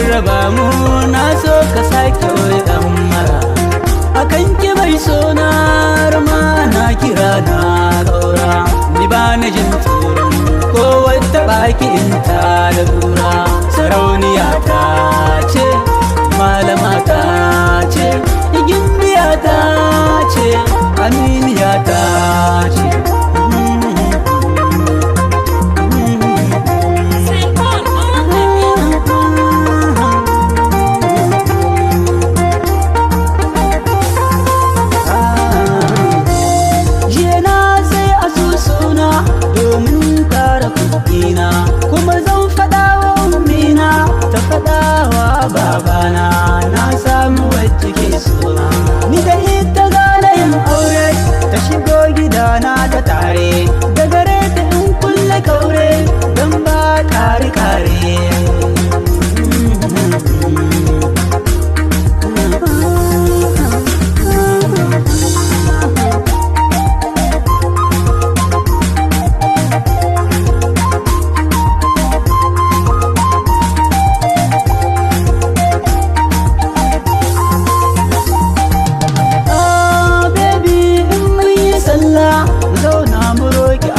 raba mu na so ka sake wai dan mara akan ki bai sona rama na kira na gaura ni ba na jin tsoron ko wata baki in ta da kura sarauniya ta ce malama ta ce gimbiya ta ce aminiya ta ce kuma zan faɗa wa ummina ta faɗa wa babana na samu wacce ke suna ni da ita gane yin aure ta shigo gidana ta tare da gare ta in kulle kaure don ba kare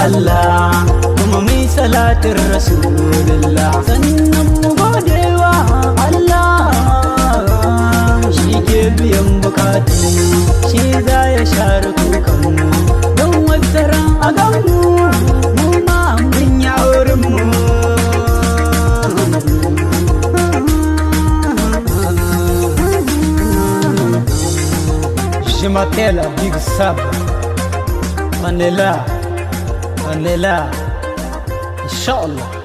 Allah kuma mai salatin Rasulullah sannan mu godewa Allah shi ke biyan bukatu shi za ya share kukanmu don wataran a ganmu mu ma mun yi aurenmu Je m'appelle Big Sab Manila, Inch'Allah.